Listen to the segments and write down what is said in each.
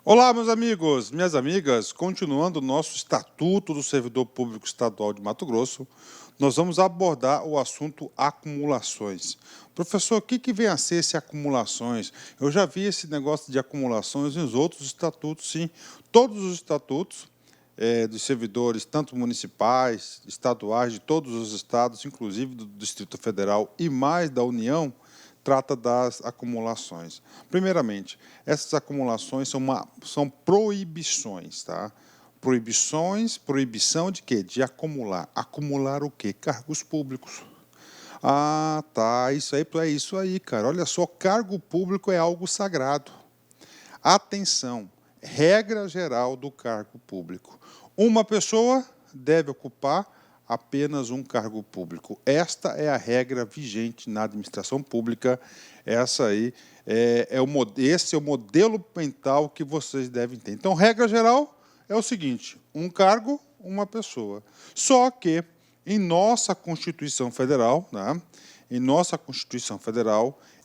Olá, meus amigos, minhas amigas. Continuando o nosso Estatuto do Servidor Público Estadual de Mato Grosso, nós vamos abordar o assunto acumulações. Professor, o que vem a ser esse acumulações? Eu já vi esse negócio de acumulações nos outros estatutos, sim. Todos os estatutos dos servidores, tanto municipais, estaduais, de todos os estados, inclusive do Distrito Federal e mais da União, trata das acumulações. Primeiramente, essas acumulações são proibições, tá? Proibição de quê? De acumular. Acumular o quê? Cargos públicos. Ah, tá, é isso aí, cara. Olha só, cargo público é algo sagrado. Atenção, regra geral do cargo público. Uma pessoa deve ocupar apenas um cargo público. Esta é a regra vigente na administração pública. Esse é o modelo mental que vocês devem ter. Então, regra geral é o seguinte: um cargo, uma pessoa. Só que em nossa Constituição Federal, né,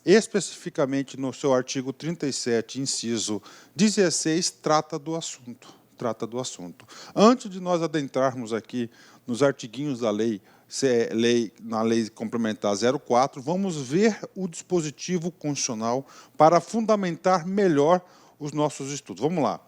especificamente no seu artigo 37, inciso 16, trata do assunto. Antes de nós adentrarmos aqui nos artiguinhos da na lei complementar 04, vamos ver o dispositivo constitucional para fundamentar melhor os nossos estudos. Vamos lá.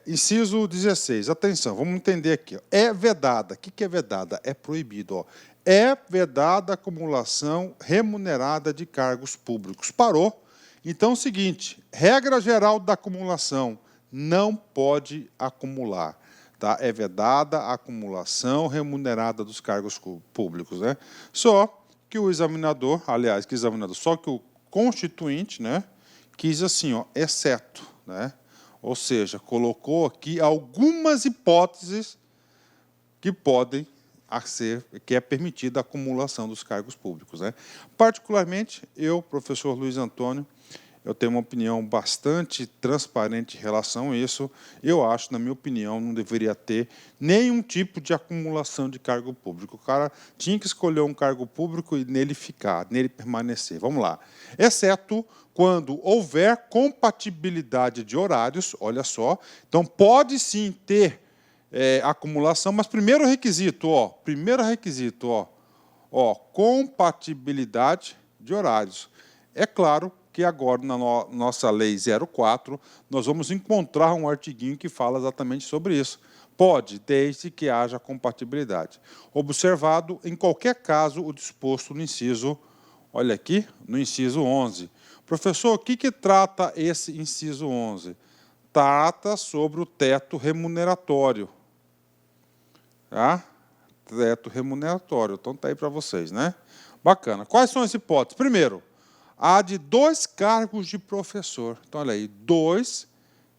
Inciso 16, atenção, vamos entender aqui. É vedada. O que é vedada? É proibido. Ó. É vedada a acumulação remunerada de cargos públicos. Parou? Então, é o seguinte, regra geral da acumulação, não pode acumular. Tá? É vedada a acumulação remunerada dos cargos públicos. Né? Só que o examinador, só que o constituinte, né, quis assim, ó, exceto, né? Ou seja, colocou aqui algumas hipóteses que é permitida a acumulação dos cargos públicos. Né? Particularmente, eu, professor Luiz Antônio, eu tenho uma opinião bastante transparente em relação a isso. Eu acho, na minha opinião, não deveria ter nenhum tipo de acumulação de cargo público. O cara tinha que escolher um cargo público e nele ficar, nele permanecer. Vamos lá. Exceto quando houver compatibilidade de horários, olha só. Então, pode sim ter acumulação, mas primeiro requisito, compatibilidade de horários. É claro que agora, na nossa Lei 04, nós vamos encontrar um artiguinho que fala exatamente sobre isso. Pode, desde que haja compatibilidade. Observado, em qualquer caso, o disposto no inciso, olha aqui, no inciso 11. Professor, o que trata esse inciso 11? Trata sobre o teto remuneratório. Tá? Teto remuneratório. Então, está aí para vocês, né? Bacana. Quais são as hipóteses? Primeiro, há de 2 cargos de professor. Então, olha aí, 2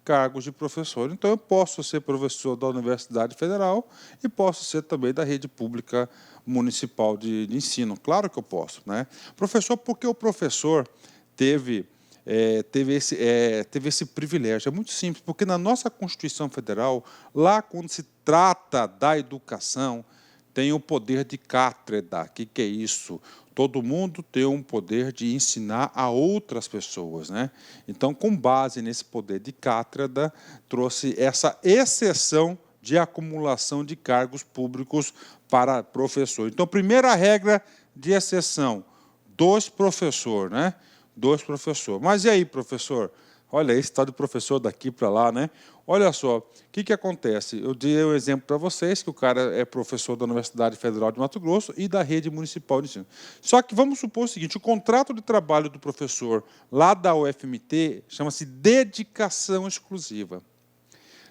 cargos de professor. Então, eu posso ser professor da Universidade Federal e posso ser também da rede pública municipal de ensino. Claro que eu posso, né? Professor, porque o professor teve esse privilégio. É muito simples, porque na nossa Constituição Federal, lá quando se trata da educação, tem o poder de cátedra. O que é isso? Todo mundo tem um poder de ensinar a outras pessoas. Né? Então, com base nesse poder de cátedra, trouxe essa exceção de acumulação de cargos públicos para professor. Então, primeira regra de exceção, 2 professores, né? 2 professores. Mas e aí, professor? Olha, esse tal de professor daqui para lá, né? Olha só, o que acontece? Eu dei um exemplo para vocês, que o cara é professor da Universidade Federal de Mato Grosso e da rede municipal de ensino. Só que vamos supor o seguinte, o contrato de trabalho do professor lá da UFMT chama-se dedicação exclusiva.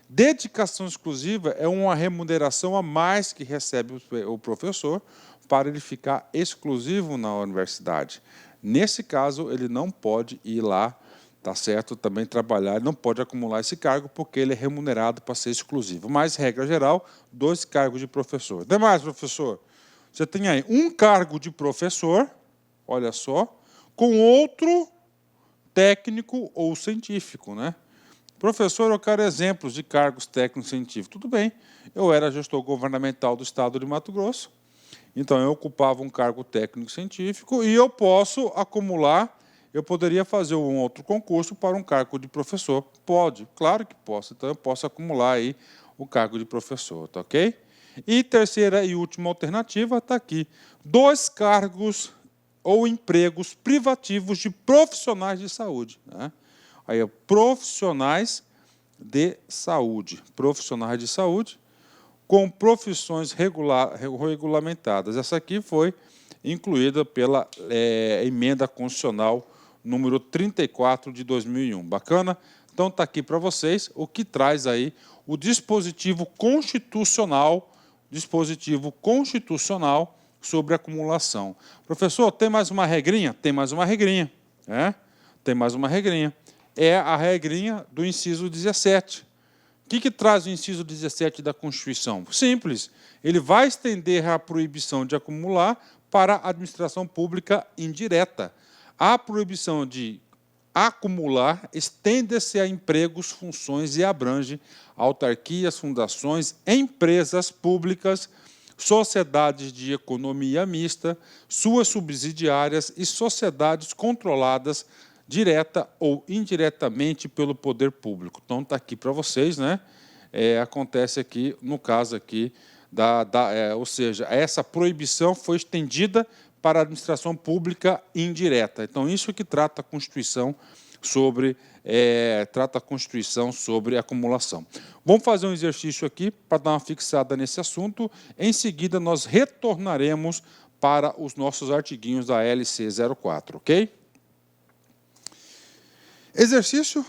Dedicação exclusiva é uma remuneração a mais que recebe o professor para ele ficar exclusivo na universidade. Nesse caso, ele não pode ir lá, tá certo, também trabalhar, ele não pode acumular esse cargo porque ele é remunerado para ser exclusivo. Mas, regra geral, 2 cargos de professor. Demais, professor, você tem aí um cargo de professor, olha só, com outro técnico ou científico, né? Professor, eu quero exemplos de cargos técnicos científicos. Tudo bem, eu era gestor governamental do Estado de Mato Grosso, então eu ocupava um cargo técnico científico e eu posso acumular eu poderia fazer um outro concurso para um cargo de professor. Pode, claro que posso. Então, eu posso acumular aí o cargo de professor, tá ok? E terceira e última alternativa está aqui. 2 cargos ou empregos privativos de profissionais de saúde, né? Aí, profissionais de saúde. Profissionais de saúde com profissões regulamentadas. Essa aqui foi incluída pela emenda constitucional número 34 de 2001. Bacana? Então, está aqui para vocês o que traz aí o dispositivo constitucional sobre acumulação. Professor, tem mais uma regrinha? Tem mais uma regrinha. Tem mais uma regrinha. É a regrinha do inciso 17. O que traz o inciso 17 da Constituição? Simples. Ele vai estender a proibição de acumular para a administração pública indireta. A proibição de acumular estende-se a empregos, funções e abrange autarquias, fundações, empresas públicas, sociedades de economia mista, suas subsidiárias e sociedades controladas direta ou indiretamente pelo poder público. Então, está aqui para vocês, né? Acontece aqui, no caso aqui, ou seja, essa proibição foi estendida para a administração pública indireta. Então, isso que trata a Constituição sobre acumulação. Vamos fazer um exercício aqui para dar uma fixada nesse assunto. Em seguida, nós retornaremos para os nossos artiguinhos da LC 04, ok? Exercício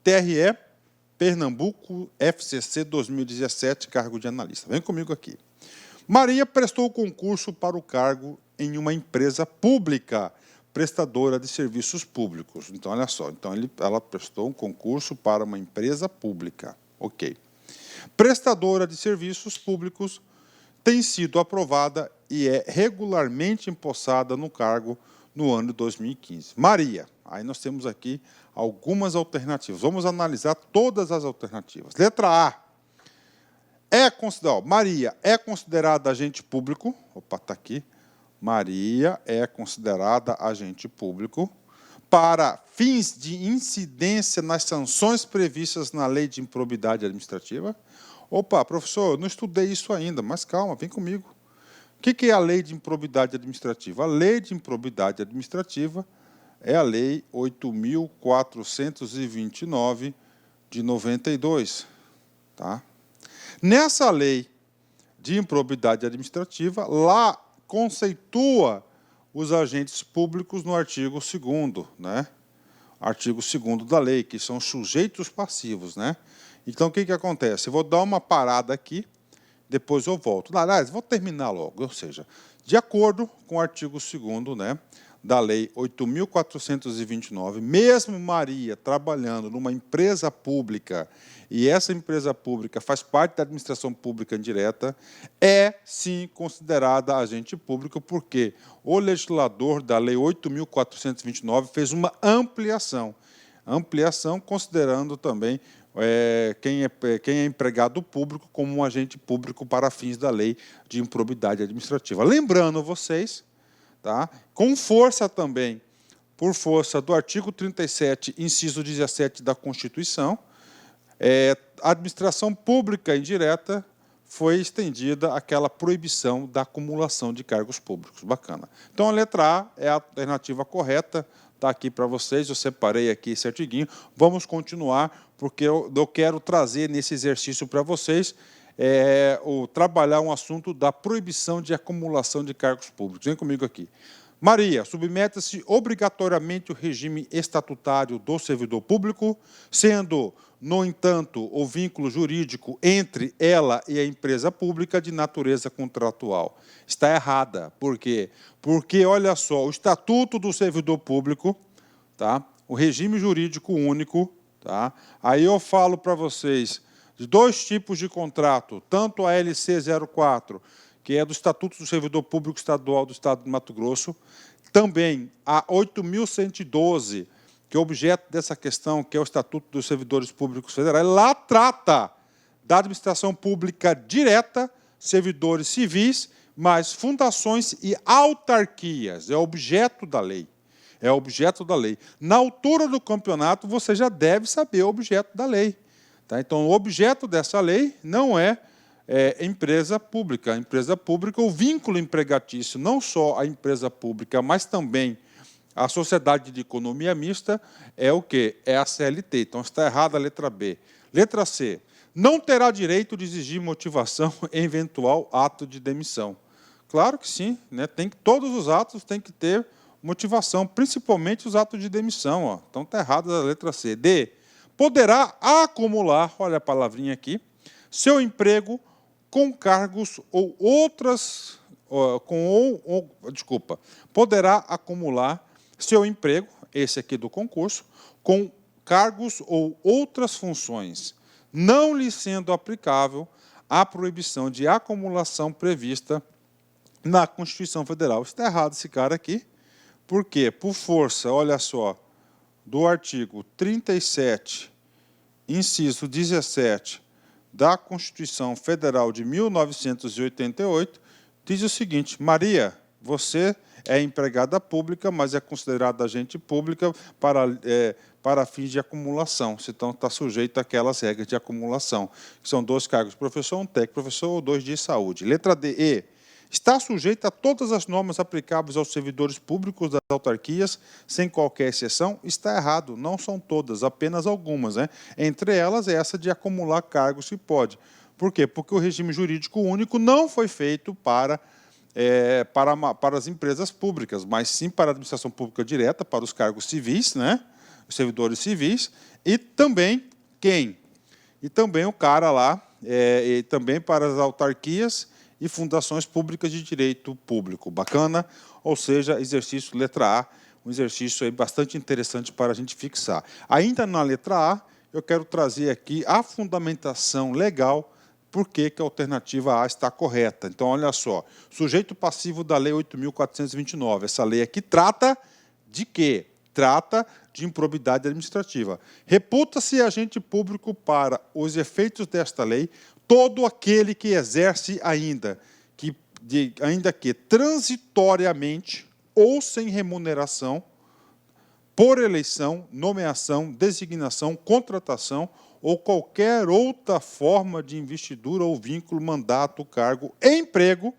TRE Pernambuco FCC 2017, cargo de analista. Vem comigo aqui. Maria prestou concurso para o cargo em uma empresa pública, prestadora de serviços públicos. Então, olha só. Então, ela prestou um concurso para uma empresa pública. Ok. Prestadora de serviços públicos tem sido aprovada e é regularmente empossada no cargo no ano de 2015. Maria. Aí nós temos aqui algumas alternativas. Vamos analisar todas as alternativas. Letra A. Maria é considerada agente público. Opa, está aqui. Maria é considerada agente público para fins de incidência nas sanções previstas na Lei de Improbidade Administrativa. Opa, professor, eu não estudei isso ainda, mas calma, vem comigo. O que é a Lei de Improbidade Administrativa? A Lei de Improbidade Administrativa é a Lei 8.429 de 92. Tá? Nessa Lei de Improbidade Administrativa, lá conceitua os agentes públicos no artigo 2º, né? Artigo 2º da lei, que são sujeitos passivos, né? Então, o que acontece? Eu vou dar uma parada aqui, depois eu volto. Aliás, vou terminar logo, ou seja, de acordo com o artigo 2º, né, da Lei 8.429, mesmo Maria trabalhando numa empresa pública, e essa empresa pública faz parte da administração pública indireta, é, sim, considerada agente público, porque o legislador da Lei 8.429 fez uma ampliação considerando também quem é empregado público como um agente público para fins da Lei de Improbidade Administrativa. Lembrando vocês, tá, com força também, por força do artigo 37, inciso 17 da Constituição, a administração pública indireta foi estendida aquela proibição da acumulação de cargos públicos. Bacana. Então, a letra A é a alternativa correta, está aqui para vocês, eu separei aqui esse artiguinho. Vamos continuar, porque eu quero trazer nesse exercício para vocês trabalhar um assunto da proibição de acumulação de cargos públicos. Vem comigo aqui. Maria, submete-se obrigatoriamente ao regime estatutário do servidor público, sendo, no entanto, o vínculo jurídico entre ela e a empresa pública de natureza contratual. Está errada. Por quê? Porque, olha só, o Estatuto do Servidor Público, tá? O regime jurídico único, tá? Aí eu falo para vocês de 2 tipos de contrato, tanto a LC 04, que é do Estatuto do Servidor Público Estadual do Estado de Mato Grosso, também a 8.112, que é objeto dessa questão, que é o Estatuto dos Servidores Públicos Federais, lá trata da administração pública direta, servidores civis, mas fundações e autarquias, é objeto da lei. É objeto da lei. Na altura do campeonato, você já deve saber o objeto da lei. Tá? Então, o objeto dessa lei não é empresa pública. A empresa pública, o vínculo empregatício, não só a empresa pública, mas também a sociedade de economia mista, é o quê? É a CLT. Então, está errada a letra B. Letra C. Não terá direito de exigir motivação em eventual ato de demissão. Claro que sim, né? Todos os atos têm que ter motivação, principalmente os atos de demissão. Ó. Então, está errada a letra C. D. Poderá acumular, olha a palavrinha aqui, seu emprego com cargos ou outras... desculpa. Poderá acumular seu emprego, esse aqui do concurso, com cargos ou outras funções, não lhe sendo aplicável a proibição de acumulação prevista na Constituição Federal. Está errado esse cara aqui. Por quê? Por força, olha só, do artigo 37, inciso 17, da Constituição Federal de 1988, diz o seguinte: Maria, você é empregada pública, mas é considerada agente pública para fins de acumulação. Então, está sujeito àquelas regras de acumulação, que são 2 cargos, professor, um técnico, professor ou 2 de saúde. Letra D. E. Está sujeita a todas as normas aplicáveis aos servidores públicos das autarquias, sem qualquer exceção. Está errado, não são todas, apenas algumas. Né? Entre elas, é essa de acumular cargos que pode. Por quê? Porque o regime jurídico único não foi feito para as empresas públicas, mas sim para a administração pública direta, para os cargos civis, né? Os servidores civis, e também quem? E também o cara lá, e também para as autarquias e fundações públicas de direito público. Bacana? Ou seja, exercício letra A, um exercício aí bastante interessante para a gente fixar. Ainda na letra A, eu quero trazer aqui a fundamentação legal por que a alternativa A está correta. Então, olha só, sujeito passivo da Lei 8.429. Essa lei aqui trata de quê? Trata de improbidade administrativa. Reputa-se agente público para os efeitos desta lei todo aquele que exerce ainda que transitoriamente ou sem remuneração, por eleição, nomeação, designação, contratação ou qualquer outra forma de investidura ou vínculo, mandato, cargo, emprego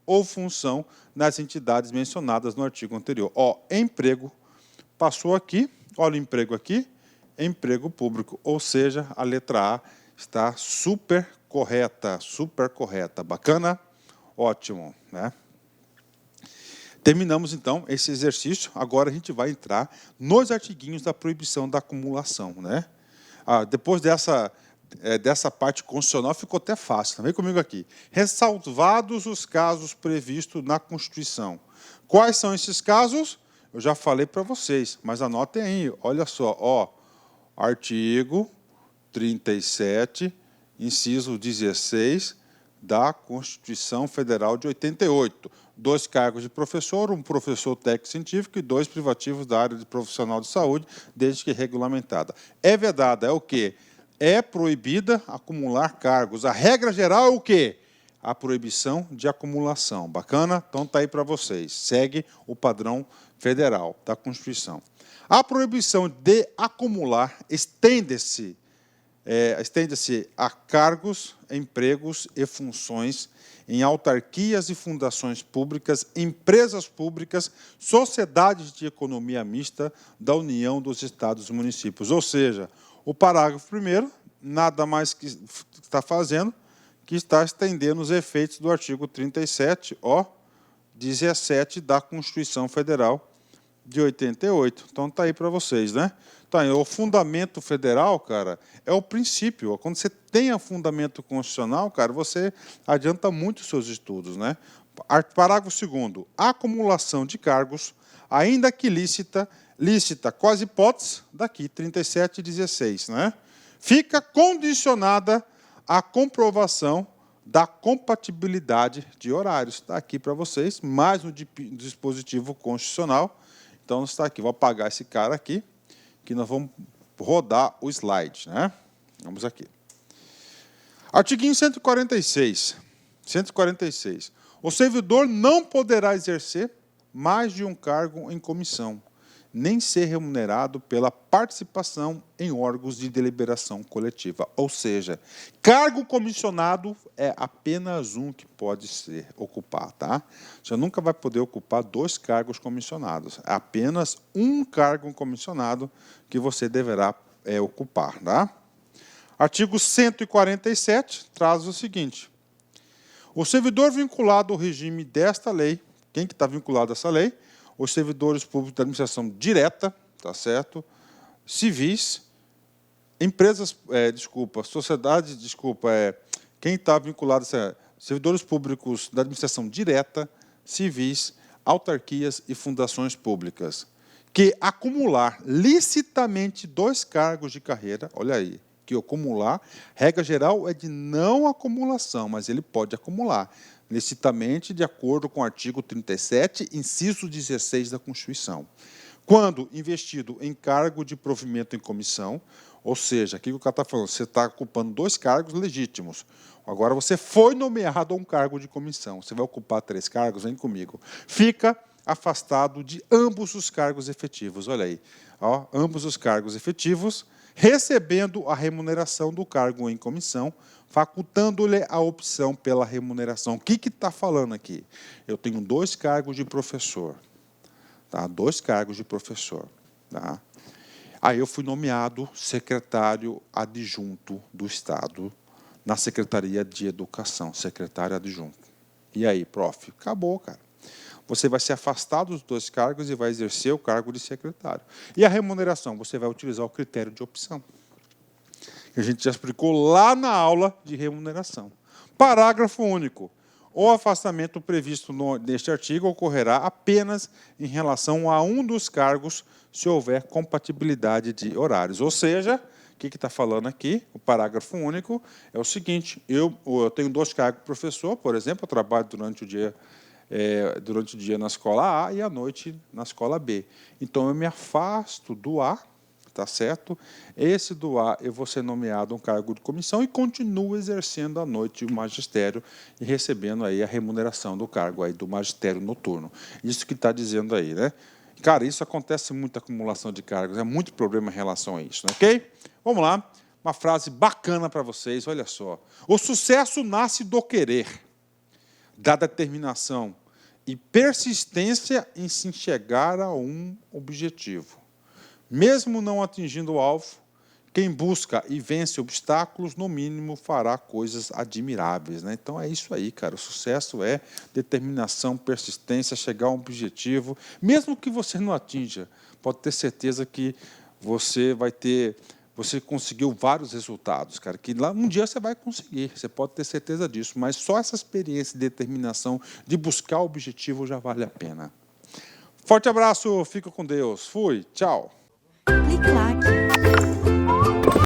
ou função nas entidades mencionadas no artigo anterior. Ó, emprego, passou aqui, olha o emprego aqui, emprego público, ou seja, a letra A está super correta. Bacana? Ótimo, né? Terminamos, então, esse exercício. Agora a gente vai entrar nos artiguinhos da proibição da acumulação, né? Depois dessa parte constitucional, ficou até fácil. Vem comigo aqui. Ressalvados os casos previstos na Constituição. Quais são esses casos? Eu já falei para vocês, mas anotem aí. Olha só, ó, artigo 37, inciso 16 da Constituição Federal de 88. 2 cargos de professor, um professor técnico científico e 2 privativos da área de profissional de saúde, desde que regulamentada. É vedada, é o quê? É proibida acumular cargos. A regra geral é o quê? A proibição de acumulação. Bacana? Então está aí para vocês. Segue o padrão federal da Constituição. A proibição de acumular estende-se a cargos, empregos e funções em autarquias e fundações públicas, empresas públicas, sociedades de economia mista da União dos Estados e Municípios. Ou seja, o parágrafo 1º, nada mais que está fazendo, que está estendendo os efeitos do artigo 37, 17 da Constituição Federal de 88. Então, está aí para vocês, né? Então, o fundamento federal, cara, é o princípio. Quando você tem o fundamento constitucional, cara, você adianta muito os seus estudos, né? Parágrafo 2º. A acumulação de cargos, ainda que lícita, com as hipóteses daqui, 37 e 16, né? Fica condicionada à comprovação da compatibilidade de horários. Está aqui para vocês, mais um dispositivo constitucional. Então, está aqui. Vou apagar esse cara aqui, que nós vamos rodar o slide, né? Vamos aqui. Artigo 146. 146. O servidor não poderá exercer mais de um cargo em comissão, nem ser remunerado pela participação em órgãos de deliberação coletiva. Ou seja, cargo comissionado é apenas um que pode ser ocupar, tá? Você nunca vai poder ocupar 2 cargos comissionados. É apenas um cargo comissionado que você deverá ocupar, tá? Artigo 147 traz o seguinte: o servidor vinculado ao regime desta lei, quem que está vinculado a essa lei? Os servidores públicos da administração direta, tá certo? Civis, empresas, sociedades, quem está vinculado a essa, servidores públicos da administração direta, civis, autarquias e fundações públicas, que acumular licitamente 2 cargos de carreira, olha aí, que acumular, regra geral é de não acumulação, mas ele pode acumular licitamente de acordo com o artigo 37, inciso 16 da Constituição. Quando investido em cargo de provimento em comissão, ou seja, aqui o cara está falando, você está ocupando 2 cargos legítimos. Agora você foi nomeado a um cargo de comissão, você vai ocupar 3 cargos, vem comigo. Fica afastado de ambos os cargos efetivos, olha aí, ó, ambos os cargos efetivos, recebendo a remuneração do cargo em comissão, facultando-lhe a opção pela remuneração. O que está falando aqui? Eu tenho 2 cargos de professor, tá? 2 cargos de professor, tá? Aí eu fui nomeado secretário adjunto do Estado na Secretaria de Educação, secretário adjunto. E aí, prof? Acabou, cara. Você vai ser afastado dos 2 cargos e vai exercer o cargo de secretário. E a remuneração? Você vai utilizar o critério de opção, que a gente já explicou lá na aula de remuneração. Parágrafo único. O afastamento previsto neste artigo ocorrerá apenas em relação a um dos cargos, se houver compatibilidade de horários. Ou seja, o que está falando aqui? O parágrafo único é o seguinte: eu tenho 2 cargos de professor, por exemplo, eu trabalho durante o dia na escola A e à noite na escola B. Então, eu me afasto do A, tá certo? Esse do A, eu vou ser nomeado um cargo de comissão e continuo exercendo à noite o magistério e recebendo aí a remuneração do cargo aí do magistério noturno. Isso que está dizendo aí, né? Cara, isso acontece muito, acumulação de cargos, é muito problema em relação a isso, ok? Vamos lá, uma frase bacana para vocês, olha só. O sucesso nasce do querer, da determinação e persistência em se chegar a um objetivo. Mesmo não atingindo o alvo, quem busca e vence obstáculos, no mínimo, fará coisas admiráveis, né? Então, é isso aí, cara. O sucesso é determinação, persistência, chegar a um objetivo. Mesmo que você não atinja, pode ter certeza que você conseguiu vários resultados, cara, que lá um dia você vai conseguir, você pode ter certeza disso, mas só essa experiência e determinação de buscar o objetivo já vale a pena. Forte abraço, fica com Deus. Fui, tchau.